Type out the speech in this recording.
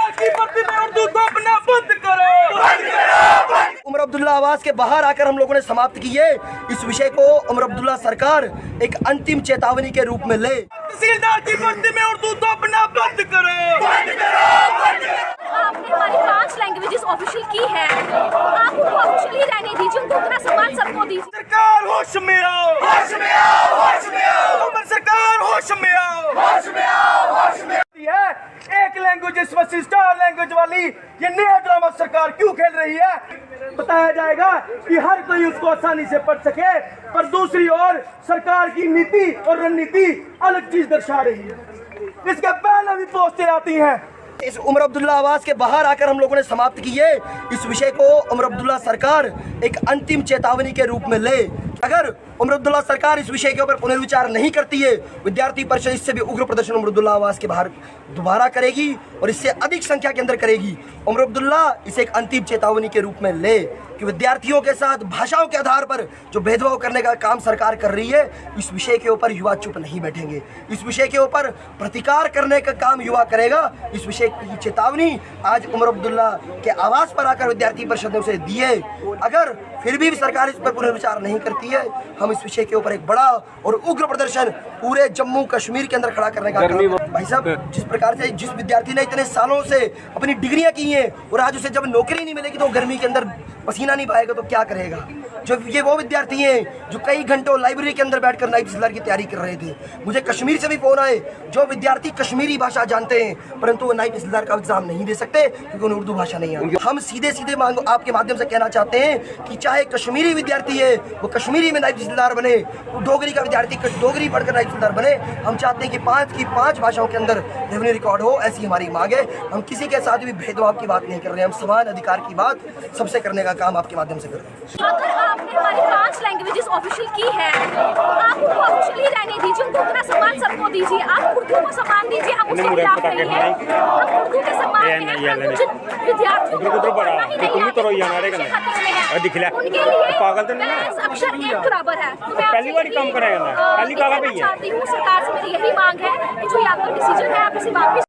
तहसीलदार की भर्ती में उर्दू थोपना बंद करो। उमर अब्दुल्ला आवास के बाहर आकर हम लोगों ने समाप्त की है। इस विषय को उमर अब्दुल्ला सरकार एक अंतिम चेतावनी के रूप में ले। तहसीलदार की भर्ती में उर्दू थोपना बंद करो। आपने हमारी 5 लैंग्वेजेस ऑफिशियल की है, आप उनको ऑफिशियली रहने दीजिए, उनको उतना सम्मान सबको दीजिए। सरकार होश में आओ, होश में आओ, होश में आओ। उमर सरकार होश में आओ, होश में आओ, होश में आओ। एक लैंग्वेज इस वक्त 4 लैंग्वेज वाली ये नया ड्रामा सरकार क्यों खेल रही है? बताया जाएगा कि हर कोई उसको आसानी से पढ़ सके, पर दूसरी ओर सरकार की नीति और रणनीति अलग चीज दर्शा रही है। इसके पहले भी पोस्टें आती हैं। इस उमर अब्दुल्ला आवास के बाहर आकर हम लोगों ने समाप्त की है। इस विषय को उमर अब्दुल्ला सरकार एक अंतिम चेतावनी के रूप में ले। अगर उमर अब्दुल्ला सरकार इस विषय के ऊपर पुनर्विचार नहीं करती है, विद्यार्थी परिषद इससे भी उग्र प्रदर्शन उमर अब्दुल्ला आवास के बाहर दोबारा करेगी और इससे अधिक संख्या के अंदर करेगी। उमर अब्दुल्ला इसे एक अंतिम चेतावनी के रूप में ले कि विद्यार्थियों के साथ भाषाओं के आधार पर जो भेदभाव करने का काम सरकार कर रही है, इस विषय के ऊपर युवा चुप नहीं बैठेंगे। इस विषय के ऊपर प्रतिकार करने का काम युवा करेगा। इस विषय की चेतावनी आज उमर अब्दुल्ला के आवास पर आकर विद्यार्थी परिषद ने उसे दी है। अगर फिर भी सरकार इस पर पुनर्विचार नहीं करती है, हम इस विषय के ऊपर एक बड़ा और उग्र प्रदर्शन पूरे जम्मू कश्मीर के अंदर खड़ा करने का काम। भाई साहब, जिस प्रकार से जिस विद्यार्थी ने इतने सालों से अपनी डिग्रियां की हैं और आज उसे जब नौकरी नहीं मिलेगी तो गर्मी के अंदर पसीना नहीं पाएगा तो क्या करेगा? जो ये वो विद्यार्थी हैं जो कई घंटों लाइब्रेरी के अंदर बैठकर नायब तहसीलदार की तैयारी कर रहे थे। मुझे कश्मीर से भी फोन आए, जो विद्यार्थी कश्मीरी भाषा जानते हैं परंतु वो नायब तहसीलदार का एग्जाम नहीं दे सकते क्योंकि उन्हें उर्दू भाषा नहीं आती। हम सीधे सीधे आपके माध्यम से कहना चाहते हैं कि चाहे कश्मीरी विद्यार्थी है वो कश्मीरी में नायब तहसीलदार बने, डोगरी का विद्यार्थी डोगरी पढ़कर नायब तहसीलदार बने। हम चाहते हैं कि 5 की 5 भाषाओं के अंदर रेवेन्यू रिकॉर्ड हो, ऐसी हमारी मांग है। हम किसी के साथ भी भेदभाव की बात नहीं कर रहे हैं, हम समान अधिकार की बात सबसे करने का काम आपके माध्यम से कर रहे हैं। अगर आपने हमारी 5 लैंग्वेजेस ऑफिशियल की है, आप उनको ऑफिशियली रहने दीजिए, उनको उतना सम्मान सबको दीजिए। आप उर्दू को सम्मान दीजिए, हम उसके खिलाफ नहीं है। हम उर्दू के सम्मान में हैं, हम कुछ विद्यार्थियों को उनके लिए अक्षर एक बराबर है। तो मैं पहली बार काम कराया चाहती हूँ, सरकार से मेरी यही मांग है कि जो ये आपका डिसीजन है आप इसी बात पे